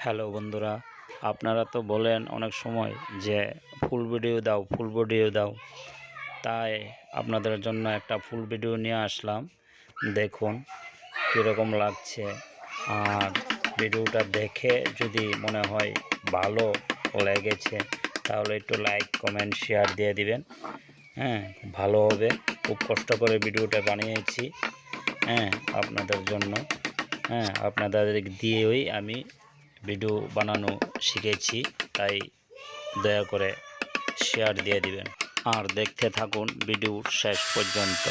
Hello বন্ধুরা, আপনারা তো বলেন অনেক সময় যে ফুল ভিডিও দাও, ফুল ভিডিও দাও। তাই আপনাদের জন্য একটা ফুল ভিডিও নিয়ে আসলাম। দেখুন কীরকম লাগছে। আর ভিডিওটা দেখে যদি মনে হয় ভালো লেগেছে তাহলে একটু লাইক, কমেন্ট, শেয়ার দিয়ে দিবেন। হ্যাঁ, ভালো হবে। খুব কষ্ট করে ভিডিওটা বানিয়েছি, আপনাদের জন্য। আপনাদের দিয়েই আমি ভিডিও বানানো শিখেছি, তাই দয়া করে শেয়ার দিয়ে দিবেন আর দেখতে থাকুন ভিডিও শেষ পর্যন্ত।